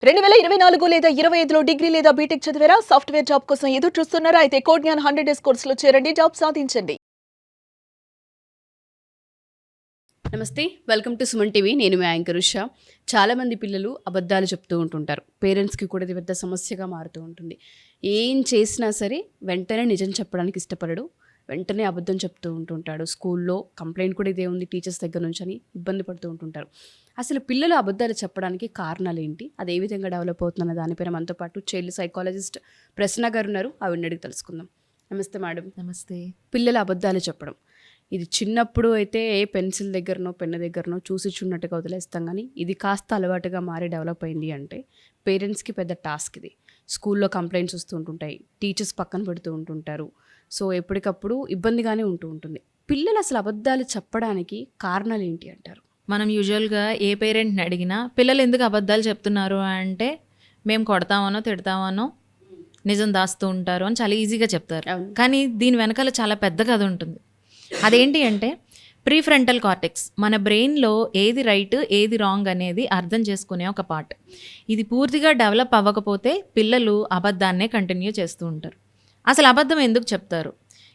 2024 లేదా 25లో డిగ్రీ లేదా బీటెక్ చదివారా? సాఫ్ట్‌వేర్ జాబ్ కోసం ఎదురు చూస్తున్నారా? అయితే కోడ్ జ్ఞాన్ 100 డేస్ కోర్సులో చేరండి. జాబ్ సాధించండి. నమస్తే, వెల్కమ్ టు సుమన్ టీవీ. నేను మీ యాంకర్ ఉషా. చాలామంది పిల్లలు అబద్ధాలు చెప్తూ ఉంటుంటారు. పేరెంట్స్కి కూడా ఇది పెద్ద సమస్యగా మారుతూ ఉంటుంది. ఏం చేసినా సరే వెంటనే నిజం చెప్పడానికి ఇష్టపడడు. వెంటనే అబద్ధం చెప్తూ ఉంటుంటాడు. స్కూల్లో కంప్లైంట్ కూడా ఇదే ఉంది టీచర్స్ దగ్గర నుంచి అని ఇబ్బంది పడుతూ ఉంటుంటారు. అసలు పిల్లలు అబద్ధాలు చెప్పడానికి కారణాలు ఏంటి, అది ఏ విధంగా డెవలప్ అవుతుందన్న దానిపైన మనతో పాటు చైల్డ్ సైకాలజిస్ట్ ప్రసన్న గారు ఉన్నారు. ఆవిడని అడిగి తెలుసుకుందాం. నమస్తే మేడం. నమస్తే. పిల్లలు అబద్ధాలు చెప్పడం, ఇది చిన్నప్పుడు అయితే ఏ పెన్సిల్ దగ్గరనో పెన్ను దగ్గరనో చూసి చూన్నట్టుగా వదిలేస్తాం, కానీ ఇది కాస్త అలవాటుగా మారి డెవలప్ అయింది అంటే పేరెంట్స్కి పెద్ద టాస్క్ ఇది. స్కూల్లో కంప్లైంట్స్ వస్తూ ఉంటుంటాయి, టీచర్స్ పక్కన పెడుతూ ఉంటుంటారు. సో ఎప్పటికప్పుడు ఇబ్బందిగానే ఉంటూ ఉంటుంది. పిల్లలు అసలు అబద్ధాలు చెప్పడానికి కారణాలు ఏంటి అంటారు? మనం యూజువల్గా ఏ పేరెంట్ని అడిగినా పిల్లలు ఎందుకు అబద్ధాలు చెప్తున్నారు అంటే మేము కొడతామనో తిడతామనో నిజం దాస్తూ ఉంటారు అని చాలా ఈజీగా చెప్తారు. కానీ దీని వెనకాల చాలా పెద్ద కథ ఉంటుంది. అదేంటి అంటే ప్రీఫ్రంటల్ కార్టెక్స్, మన బ్రెయిన్లో ఏది రైట్ ఏది రాంగ్ అనేది అర్థం చేసుకునే ఒక పార్ట్. ఇది పూర్తిగా డెవలప్ అవ్వకపోతే పిల్లలు అబద్ధాన్నే కంటిన్యూ చేస్తూ ఉంటారు. అసలు అబద్ధం ఎందుకు చెప్తారు?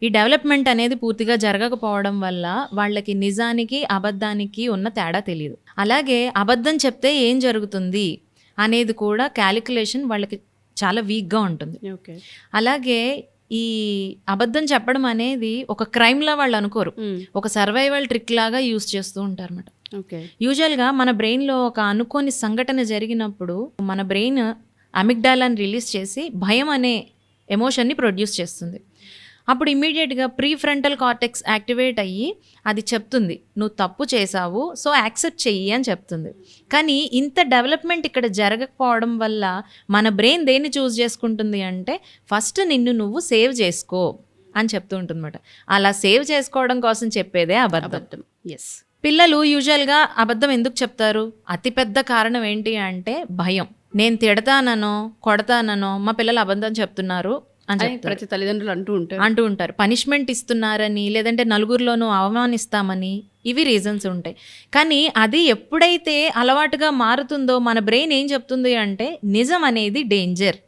ఈ డెవలప్మెంట్ అనేది పూర్తిగా జరగకపోవడం వల్ల వాళ్ళకి నిజానికి అబద్ధానికి ఉన్న తేడా తెలియదు. అలాగే అబద్ధం చెప్తే ఏం జరుగుతుంది అనేది కూడా క్యాలిక్యులేషన్ వాళ్ళకి చాలా వీక్గా ఉంటుంది. అలాగే ఈ అబద్ధం చెప్పడం అనేది ఒక క్రైమ్లా వాళ్ళు అనుకోరు, ఒక సర్వైవల్ ట్రిక్ లాగా యూస్ చేస్తూ ఉంటారు అన్నమాట. యూజువల్గా మన బ్రెయిన్లో ఒక అనుకోని సంఘటన జరిగినప్పుడు మన బ్రెయిన్ అమిగ్డాలాని రిలీజ్ చేసి భయం అనే ఎమోషన్ని ప్రొడ్యూస్ చేస్తుంది. అప్పుడు ఇమ్మీడియట్గా ప్రీఫ్రంటల్ కార్టెక్స్ యాక్టివేట్ అయ్యి అది చెప్తుంది, నువ్వు తప్పు చేసావు సో యాక్సెప్ట్ చెయ్యి అని చెప్తుంది. కానీ ఇంత డెవలప్మెంట్ ఇక్కడ జరగకపోవడం వల్ల మన బ్రెయిన్ దేన్ని చూస్ చేసుకుంటుంది అంటే ఫస్ట్ నిన్ను నువ్వు సేవ్ చేసుకో అని చెప్తూ ఉంటుంది అన్నమాట. అలా సేవ్ చేసుకోవడం కోసం చెప్పేదే అబద్ధం. ఎస్, పిల్లలు యూజువల్గా అబద్ధం ఎందుకు చెప్తారు? అతిపెద్ద కారణం ఏంటి అంటే భయం. నేను తిడతానో కొడతానో మా పిల్లలు అబద్ధం చెప్తున్నారు అని ప్రతి తల్లిదండ్రులు అంటూ ఉంటారు. పనిష్మెంట్ ఇస్తున్నారని, లేదంటే నలుగురిలోనూ అవమానిస్తామని, ఇవి రీజన్స్ ఉంటాయి. కానీ అది ఎప్పుడైతే అలవాటుగా మారుతుందో మన బ్రెయిన్ ఏం చెప్తుంది అంటే నిజం అనేది డేంజర్,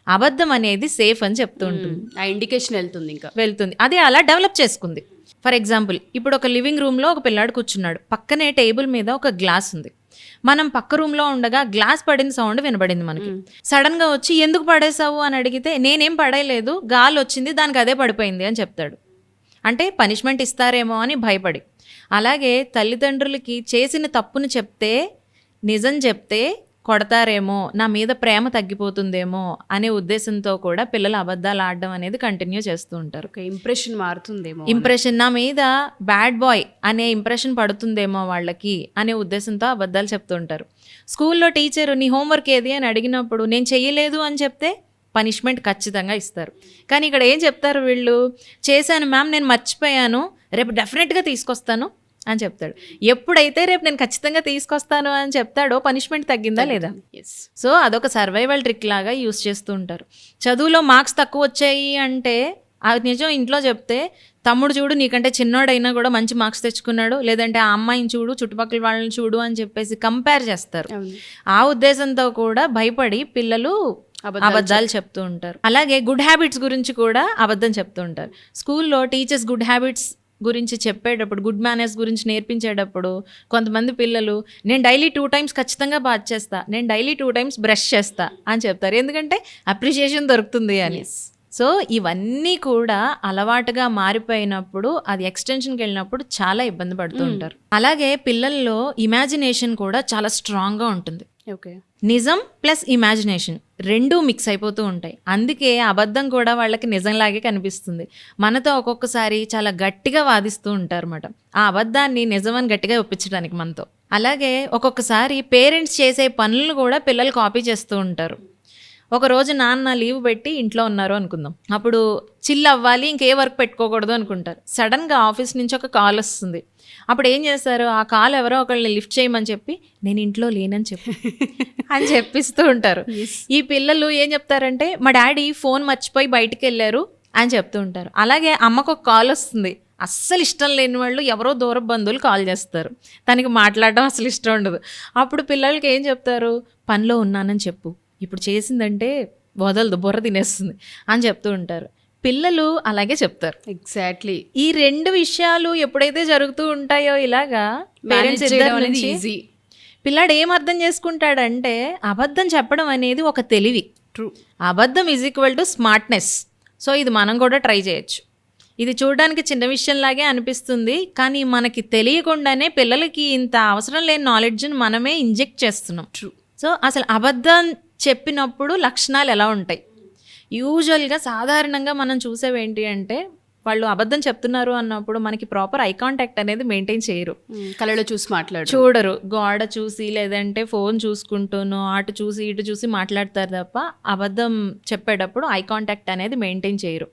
అబద్ధం అనేది సేఫ్ అని చెప్తూ ఉంటుంది. ఆ ఇండికేషన్ వెళ్తుంది. అది అలా డెవలప్ చేసుకుంది. ఫర్ ఎగ్జాంపుల్, ఇప్పుడు ఒక లివింగ్ రూమ్లో ఒక పిల్లాడు కూర్చున్నాడు, పక్కనే టేబుల్ మీద ఒక గ్లాస్ ఉంది. మనం పక్క రూమ్లో ఉండగా గ్లాస్ పడిన సౌండ్ వినబడింది మనకి. సడన్గా వచ్చి ఎందుకు పడేసావు అని అడిగితే నేనేం పడేయలేదు, గాలి వచ్చింది దానికి అదే పడిపోయింది అని చెప్తాడు. అంటే పనిష్మెంట్ ఇస్తారేమో అని భయపడి. అలాగే తల్లిదండ్రులకి చేసిన తప్పును చెప్తే, నిజం చెప్తే కొడతారేమో, నా మీద ప్రేమ తగ్గిపోతుందేమో అనే ఉద్దేశంతో కూడా పిల్లలు అబద్ధాలు ఆడడం అనేది కంటిన్యూ చేస్తూ ఉంటారు. ఇంప్రెషన్ మారుతుందేమో, నా మీద బ్యాడ్ బాయ్ అనే ఇంప్రెషన్ పడుతుందేమో వాళ్ళకి అనే ఉద్దేశంతో అబద్ధాలు చెప్తూ ఉంటారు. స్కూల్లో టీచరు నీ హోంవర్క్ ఏది అని అడిగినప్పుడు నేను చెయ్యలేదు అని చెప్తే పనిష్మెంట్ ఖచ్చితంగా ఇస్తారు. కానీ ఇక్కడ ఏం చెప్తారు వీళ్ళు, చేశాను మ్యామ్, నేను మర్చిపోయాను, రేపు డెఫినెట్గా తీసుకొస్తాను అని చెప్తాడు. ఎప్పుడైతే రేపు నేను ఖచ్చితంగా తీసుకొస్తాను అని చెప్తాడో పనిష్మెంట్ తగ్గిందా లేదా? సో అదొక సర్వైవల్ ట్రిక్ లాగా యూస్ చేస్తూ ఉంటారు. చదువులో మార్క్స్ తక్కువ వచ్చాయి అంటే అది నిజం ఇంట్లో చెప్తే, తమ్ముడు చూడు నీకంటే చిన్నోడైనా కూడా మంచి మార్క్స్ తెచ్చుకున్నాడు, లేదంటే ఆ అమ్మాయిని చూడు, చుట్టుపక్కల వాళ్ళని చూడు అని చెప్పేసి కంపేర్ చేస్తారు. ఆ ఉద్దేశంతో కూడా భయపడి పిల్లలు అబద్ధాలు చెప్తూ ఉంటారు. అలాగే గుడ్ హ్యాబిట్స్ గురించి కూడా అబద్ధం చెప్తూ ఉంటారు. స్కూల్లో టీచర్స్ గుడ్ హ్యాబిట్స్ గురించి చెప్పేటప్పుడు, గుడ్ మేనర్స్ గురించి నేర్పించేటప్పుడు కొంతమంది పిల్లలు నేను డైలీ 2 times ఖచ్చితంగా బాత్ చేస్తా, నేను డైలీ 2 times బ్రష్ చేస్తా అని చెప్తారు. ఎందుకంటే అప్రిషియేషన్ దొరుకుతుంది అని. సో ఇవన్నీ కూడా అలవాటుగా మారిపోయినప్పుడు అది ఎక్స్టెన్షన్కి వెళ్ళినప్పుడు చాలా ఇబ్బంది పడుతూ ఉంటారు. అలాగే పిల్లల్లో ఇమాజినేషన్ కూడా చాలా స్ట్రాంగ్గా ఉంటుంది. నిజం ప్లస్ ఇమాజినేషన్ రెండూ మిక్స్ అయిపోతూ ఉంటాయి. అందుకే అబద్ధం కూడా వాళ్ళకి నిజంలాగే కనిపిస్తుంది. మనతో ఒక్కొక్కసారి చాలా గట్టిగా వాదిస్తూ ఉంటారు అన్నమాట, ఆ అబద్ధాన్ని నిజమని గట్టిగా ఒప్పించడానికి మనతో. అలాగే ఒక్కొక్కసారి పేరెంట్స్ చేసే పనులను కూడా పిల్లలు కాపీ చేస్తూ ఉంటారు. ఒకరోజు నాన్న లీవ్ పెట్టి ఇంట్లో ఉన్నారు అనుకుందాం, అప్పుడు చిల్ అవ్వాలి, ఇంకే వర్క్ పెట్టుకోకూడదు అనుకుంటారు. సడన్గా ఆఫీస్ నుంచి ఒక కాల్ వస్తుంది. అప్పుడు ఏం చేస్తారు, ఆ కాల్ ఎవరో ఒకళ్ళని లిఫ్ట్ చేయమని చెప్పి నేను ఇంట్లో లేనని చెప్పి అని చెప్పిస్తూ ఉంటారు. ఈ పిల్లలు ఏం చెప్తారంటే మా డాడీ ఫోన్ మర్చిపోయి బయటికి వెళ్ళారు అని చెప్తూ ఉంటారు. అలాగే అమ్మకు ఒక కాల్ వస్తుంది, అస్సలు ఇష్టం లేని వాళ్ళు ఎవరో దూర బంధువులు కాల్ చేస్తారు, తనకి మాట్లాడడం అసలు ఇష్టం ఉండదు. అప్పుడు పిల్లలకి ఏం చెప్తారు, పనిలో ఉన్నానని చెప్పు, ఇప్పుడు చేసిందంటే వదలదు, బుర్ర తినేస్తుంది అని చెప్తూ ఉంటారు. పిల్లలు అలాగే చెప్తారు. ఎగ్జాక్ట్లీ. ఈ 2 విషయాలు ఎప్పుడైతే జరుగుతూ ఉంటాయో ఇలాగా పేరెంట్స్ ఇద్దరి నుంచి ఈజీ. పిల్లాడు ఏం అర్థం చేసుకుంటాడంటే అబద్ధం చెప్పడం అనేది ఒక తెలివి. ట్రూ. అబద్ధం is equal to smartness. So ఇది మనం కూడా ట్రై చేయొచ్చు. ఇది చూడడానికి చిన్న విషయంలాగే అనిపిస్తుంది, కానీ మనకి తెలియకుండానే పిల్లలకి ఇంత అవసరం లేని నాలెడ్జ్ని మనమే ఇంజెక్ట్ చేస్తున్నాం. ట్రూ. సో అసలు అబద్ధం చెప్పినప్పుడు లక్షణాలు ఎలా ఉంటాయి? యూజువల్గా సాధారణంగా మనం చూసేవి ఏంటి అంటే వాళ్ళు అబద్ధం చెప్తున్నారు అన్నప్పుడు మనకి ప్రాపర్ ఐ కాంటాక్ట్ అనేది మెయింటైన్ చేయరు. కళ్ళలో చూసి మాట్లాడు చూడరు, గోడ చూసి లేదంటే ఫోన్ చూసుకుంటూనో అటు చూసి ఇటు చూసి మాట్లాడతారు తప్ప అబద్ధం చెప్పేటప్పుడు ఐ కాంటాక్ట్ అనేది మెయింటైన్ చేయరు.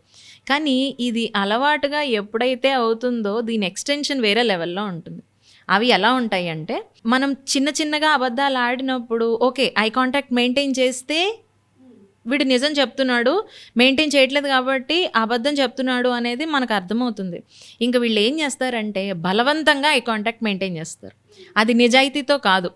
కానీ ఇది అలవాటుగా ఎప్పుడైతే అవుతుందో దీని ఎక్స్టెన్షన్ వేరే లెవెల్లో ఉంటుంది. అవి ఎలా ఉంటాయి అంటే మనం చిన్న చిన్నగా అబద్ధాలు ఆడినప్పుడు ఓకే ఐ కాంటాక్ట్ మెయింటైన్ చేస్తే వీడు నిజం చెప్తున్నాడు, మెయింటైన్ చేయట్లేదు కాబట్టి అబద్ధం చెప్తున్నాడు అనేది మనకు అర్థమవుతుంది. ఇంకా వీళ్ళు ఏం చేస్తారంటే బలవంతంగా ఐ కాంటాక్ట్ మెయింటైన్ చేస్తారు. అది నిజాయితీతో కాదు.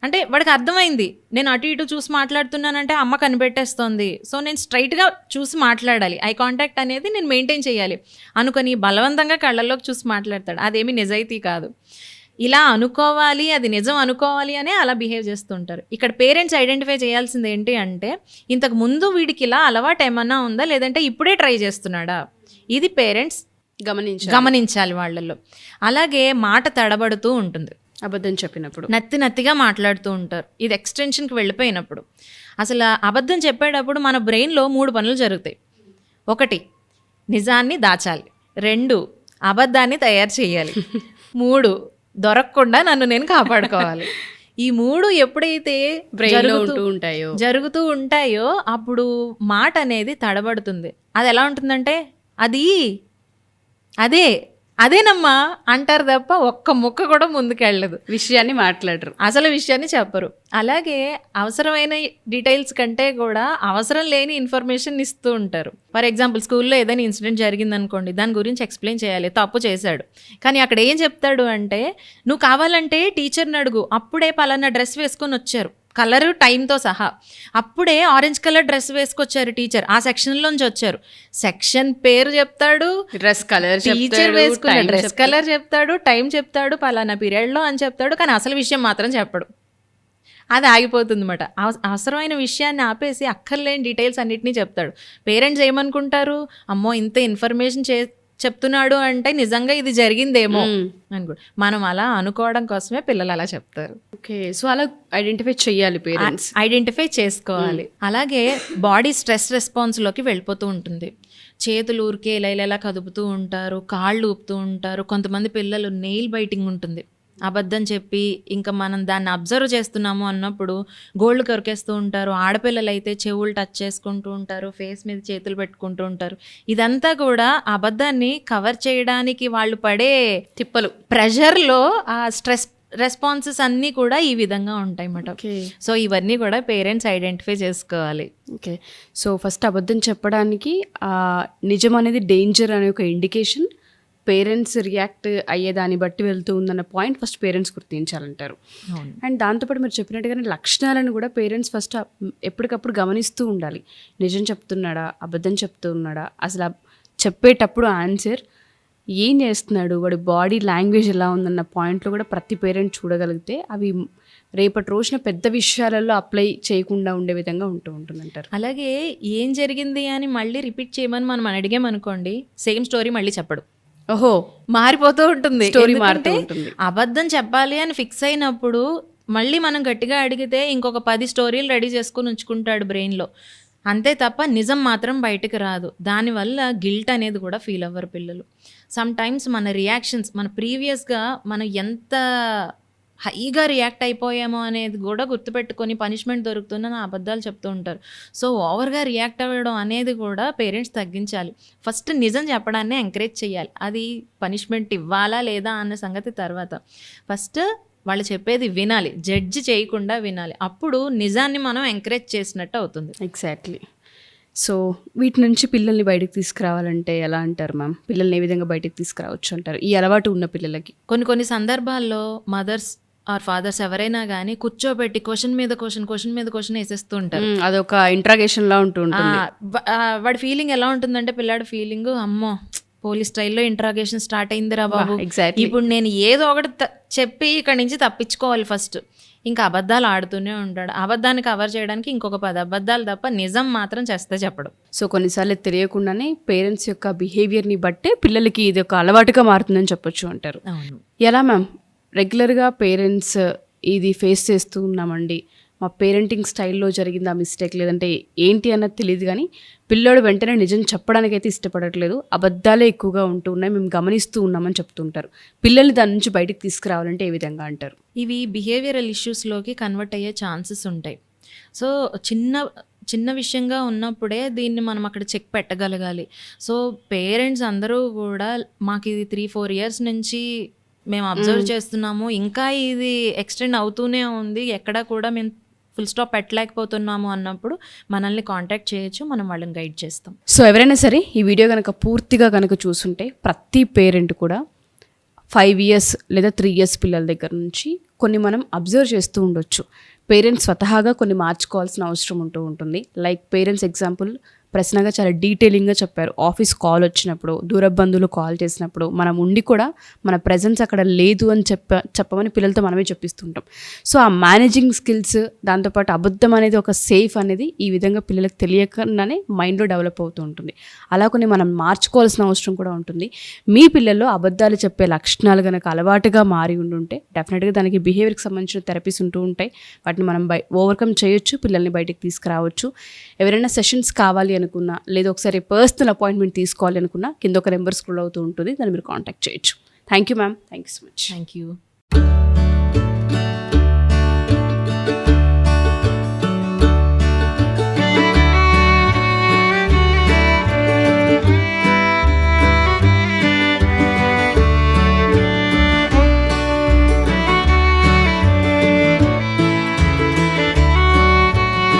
అంటే వాడికి అర్థమైంది నేను అటు ఇటు చూసి మాట్లాడుతున్నానంటే అమ్మ కనిపెట్టేస్తోంది, సో నేను స్ట్రైట్గా చూసి మాట్లాడాలి, ఐ కాంటాక్ట్ అనేది నేను మెయింటైన్ చేయాలి అనుకొని బలవంతంగా కళ్ళల్లోకి చూసి మాట్లాడతాడు. అదేమి నిజాయితీ కాదు. ఇలా అనుకోవాలి, అది నిజం అనుకోవాలి అనే అలా బిహేవ్ చేస్తుంటారు. ఇక్కడ పేరెంట్స్ ఐడెంటిఫై చేయాల్సింది ఏంటి అంటే ఇంతకు ముందు వీడికి ఇలా అలవాటు ఏమన్నా ఉందా లేదంటే ఇప్పుడే ట్రై చేస్తున్నాడా, ఇది పేరెంట్స్ గమనించాలి వాళ్ళల్లో. అలాగే మాట తడబడుతూ ఉంటుంది అబద్ధం చెప్పినప్పుడు, నత్తిగా మాట్లాడుతూ ఉంటారు. ఇది ఎక్స్టెన్షన్కి వెళ్ళిపోయినప్పుడు అసలు అబద్ధం చెప్పేటప్పుడు మన బ్రెయిన్లో 3 పనులు జరుగుతాయి. 1 నిజాన్ని దాచాలి, 2 అబద్ధాన్ని తయారు చేయాలి, 3 దొరకకుండా నన్ను నేను కాపాడుకోవాలి. ఈ 3 ఎప్పుడైతే జరుగుతూ ఉంటాయో అప్పుడు మాట అనేది తడబడుతుంది. అది ఎలా ఉంటుందంటే అదేనమ్మా అంటారు తప్ప ఒక్క ముక్క కూడా ముందుకెళ్ళదు, విషయాన్ని మాట్లాడరు, అసలు విషయాన్ని చెప్పరు. అలాగే అవసరమైన డీటెయిల్స్ కంటే కూడా అవసరం లేని ఇన్ఫర్మేషన్ ఇస్తూ ఉంటారు. ఫర్ ఎగ్జాంపుల్ స్కూల్లో ఏదైనా ఇన్సిడెంట్ జరిగిందనుకోండి, దాని గురించి ఎక్స్ప్లెయిన్ చేయాలి, తప్పు చేశాడు, కానీ అక్కడ ఏం చెప్తాడు అంటే నువ్వు కావాలంటే టీచర్ని అడుగు, అప్పుడే పలానా డ్రెస్ వేసుకొని వచ్చారు, కలరు టైంతో సహా, అప్పుడే ఆరెంజ్ కలర్ డ్రెస్ వేసుకొచ్చారు టీచర్, ఆ సెక్షన్లోంచి వచ్చారు, సెక్షన్ పేరు చెప్తాడు, డ్రెస్ కలర్, టీచర్ వేసుకున్న డ్రెస్ కలర్ చెప్తాడు, టైం చెప్తాడు, పలానా పీరియడ్లో అని చెప్తాడు, కానీ అసలు విషయం మాత్రం చెప్పడు. అది ఆగిపోతుంది అన్నమాట. అవసరమైన విషయాన్ని ఆపేసి అక్కర్లేని డీటెయిల్స్ అన్నిటినీ చెప్తాడు. పేరెంట్స్ ఏమనుకుంటారు, అమ్మో ఇంత ఇన్ఫర్మేషన్ చెప్తున్నాడు అంటే నిజంగా ఇది జరిగిందేమో అనుకోండి. మనం అలా అనుకోవడం కోసమే పిల్లలు అలా చెప్తారు. ఓకే, సో అలా ఐడెంటిఫై చేయాలి, పేరెంట్స్ ఐడెంటిఫై చేసుకోవాలి. అలాగే బాడీ స్ట్రెస్ రెస్పాన్స్లోకి వెళ్ళిపోతూ ఉంటుంది. చేతులు ఊరికే ఇలా కదుపుతూ ఉంటారు, కాళ్ళు ఊపుతూ ఉంటారు. కొంతమంది పిల్లలు నెయిల్ బైటింగ్ ఉంటుంది. అబద్ధం చెప్పి ఇంకా మనం దాన్ని అబ్జర్వ్ చేస్తున్నాము అన్నప్పుడు గోళ్ళు కొరికేస్తూ ఉంటారు. ఆడపిల్లలు అయితే చెవులు టచ్ చేసుకుంటూ ఉంటారు, ఫేస్ మీద చేతులు పెట్టుకుంటూ ఉంటారు. ఇదంతా కూడా అబద్ధాన్ని కవర్ చేయడానికి వాళ్ళు పడే తిప్పలు, ప్రెషర్లో ఆ స్ట్రెస్ రెస్పాన్సెస్ అన్నీ కూడా ఈ విధంగా ఉంటాయి అన్నమాట. సో ఇవన్నీ కూడా పేరెంట్స్ ఐడెంటిఫై చేసుకోవాలి. ఓకే, సో ఫస్ట్ అబద్ధం చెప్పడానికి నిజం అనేది డేంజర్ అనే ఒక ఇండికేషన్ పేరెంట్స్ రియాక్ట్ అయ్యేదాన్ని బట్టి వెళ్తూ ఉందన్న పాయింట్ ఫస్ట్ పేరెంట్స్ గుర్తించాలంటారు. అండ్ దాంతోపాటు మీరు చెప్పినట్టుగానే లక్షణాలను కూడా పేరెంట్స్ ఫస్ట్ ఎప్పటికప్పుడు గమనిస్తూ ఉండాలి. నిజం చెప్తున్నాడా, అబద్ధం చెప్తున్నాడా, అసలు చెప్పేటప్పుడు ఆన్సర్ ఏం చేస్తున్నాడు, వాడి బాడీ లాంగ్వేజ్ ఎలా ఉందన్న పాయింట్లో కూడా ప్రతి పేరెంట్ చూడగలిగితే అవి రేపటి రోజున పెద్ద విషయాలలో అప్లై చేయకుండా ఉండే విధంగా ఉంటుందంటారు. అలాగే ఏం జరిగింది అని మళ్ళీ రిపీట్ చేయమని మనం అడిగామనుకోండి, సేమ్ స్టోరీ మళ్ళీ చెప్పడు. ఓహో, మారిపోతూ ఉంటుంది, స్టోరీ మారుతూ ఉంటుంది. అబద్ధం చెప్పాలి అని ఫిక్స్ అయినప్పుడు మళ్ళీ మనం గట్టిగా అడిగితే ఇంకొక 10 స్టోరీలు రెడీ చేసుకుని ఉంచుకుంటాడు బ్రెయిన్లో, అంతే తప్ప నిజం మాత్రం బయటకు రాదు. దానివల్ల గిల్ట్ అనేది కూడా ఫీల్ అవ్వరు పిల్లలు. సమ్ టైమ్స్ మన రియాక్షన్స్, మన ప్రీవియస్గా మనం ఎంత హైగా రియాక్ట్ అయిపోయామో అనేది కూడా గుర్తుపెట్టుకొని పనిష్మెంట్ దొరుకుతుందని అబద్ధాలు చెప్తూ ఉంటారు. సో ఓవర్గా రియాక్ట్ అవ్వడం అనేది కూడా పేరెంట్స్ తగ్గించాలి. ఫస్ట్ నిజం చెప్పడాన్ని ఎంకరేజ్ చేయాలి. అది పనిష్మెంట్ ఇవ్వాలా లేదా అన్న సంగతి తర్వాత. ఫస్ట్ వాళ్ళు చెప్పేది వినాలి, జడ్జి చేయకుండా వినాలి. అప్పుడు నిజాన్ని మనం ఎంకరేజ్ చేసినట్టు అవుతుంది. ఎగ్జాక్ట్లీ. సో వీటి నుంచి పిల్లల్ని బయటకు తీసుకురావాలంటే ఎలా అంటారు మ్యామ్? పిల్లల్ని ఏ విధంగా బయటకు తీసుకురావచ్చు అంటారు ఈ అలవాటు ఉన్న పిల్లలకి? కొన్ని సందర్భాల్లో మదర్స్ ఆర్ ఫాదర్స్ ఎవరైనా కానీ కూర్చోబెట్టి క్వశ్చన్ మీద క్వశ్చన్ వేసేస్తూ ఉంటారు. అదొక ఇంట్రాగేషన్ లా ఉంటూ ఉంటుంది. వాడి ఫీలింగ్ ఎలా ఉంటుందంటే, పిల్లాడి ఫీలింగ్, అమ్మో పోలీస్ స్టైల్లో ఇంట్రాగేషన్ స్టార్ట్ అయిందిరా బాబు, ఎగ్జాక్ట్లీ. ఇప్పుడు నేను ఏదో ఒకటి చెప్పి ఇక్కడి నుంచి తప్పించుకోవాలి ఫస్ట్. ఇంకా అబద్ధాలు ఆడుతూనే ఉంటాడు. అబద్ధాన్ని కవర్ చేయడానికి ఇంకొక 10 అబద్ధాలు తప్ప నిజం మాత్రం చేస్తే చెప్పడం. సో కొన్నిసార్లు తెలియకుండానే పేరెంట్స్ యొక్క బిహేవియర్ని బట్టే పిల్లలకి ఇది ఒక అలవాటుగా మారుతుందని చెప్పొచ్చు అంటారు. అవును. ఎలా మ్యామ్, రెగ్యులర్గా పేరెంట్స్ ఇది ఫేస్ చేస్తూ ఉన్నామండి, మా పేరెంటింగ్ స్టైల్లో జరిగింది ఆ మిస్టేక్, లేదంటే ఏంటి అన్నది తెలియదు, కానీ పిల్లోడు వెంటనే నిజం చెప్పడానికైతే ఇష్టపడట్లేదు, అబద్ధాలే ఎక్కువగా ఉంటూ ఉన్నాయి, మేము గమనిస్తూ ఉన్నామని చెప్తుంటారు. పిల్లల్ని దాని నుంచి బయటికి తీసుకురావాలంటే ఏ విధంగా అంటారు? ఇవి బిహేవియరల్ ఇష్యూస్లోకి కన్వర్ట్ అయ్యే ఛాన్సెస్ ఉంటాయి. సో చిన్న విషయంగా ఉన్నప్పుడే దీన్ని మనం అక్కడ చెక్ పెట్టగలగాలి. సో పేరెంట్స్ అందరూ కూడా, మాకు ఇది 3-4 ఇయర్స్ నుంచి మేము అబ్జర్వ్ చేస్తున్నాము, ఇంకా ఇది ఎక్స్టెండ్ అవుతూనే ఉంది, ఎక్కడ కూడా మేము ఫుల్ స్టాప్ పెట్టలేకపోతున్నాము అన్నప్పుడు మనల్ని కాంటాక్ట్ చేయొచ్చు, మనం వాళ్ళని గైడ్ చేస్తాం. సో ఎవరైనా సరే ఈ వీడియో కనుక పూర్తిగా కనుక చూసుంటే, ప్రతి పేరెంట్ కూడా 5 ఇయర్స్ లేదా 3 ఇయర్స్ పిల్లల దగ్గర నుంచి కొన్ని మనం అబ్జర్వ్ చేస్తూ ఉండొచ్చు. పేరెంట్స్ స్వతహాగా కొన్ని మార్చుకోవాల్సిన అవసరం ఉంటూ ఉంటుంది. లైక్ పేరెంట్స్ ఎగ్జాంపుల్ ప్రశ్నగా చాలా డీటెయిలింగ్గా చెప్పారు. ఆఫీస్ కాల్ వచ్చినప్పుడు, దూర బంధువులు కాల్ చేసినప్పుడు మనం ఉండి కూడా మన ప్రెజెన్స్ అక్కడ లేదు అని చెప్పమని పిల్లలతో మనమే చెప్పిస్తుంటాం. సో ఆ మేనేజింగ్ స్కిల్స్, దాంతోపాటు అబద్ధం అనేది ఒక సేఫ్ అనేది ఈ విధంగా పిల్లలకు తెలియకుండానే మైండ్లో డెవలప్ అవుతూ ఉంటుంది. అలా కొన్ని మనం మార్చుకోవాల్సిన అవసరం కూడా ఉంటుంది. మీ పిల్లల్లో అబద్ధాలు చెప్పే లక్షణాలు కనుక అలవాటుగా మారి ఉండుంటే డెఫినెట్గా దానికి బిహేవియర్కి సంబంధించిన థెరపీస్ ఉంటూ ఉంటాయి. వాటిని మనం ఓవర్కమ్ చేయొచ్చు, పిల్లల్ని బయటికి తీసుకురావచ్చు. ఎవరైనా సెషన్స్ కావాలి అనుకున్నా, లేదా ఒకసారి పర్సనల్ అపాయింట్మెంట్ తీసుకోవాలి అనుకున్నా, కింద ఒక నెంబర్ స్క్రోల్ అవుతూ ఉంటుంది, దాన్ని మీరు కాంటాక్ట్ చేయొచ్చు. Thank you ma'am, thank you so much. Thank you.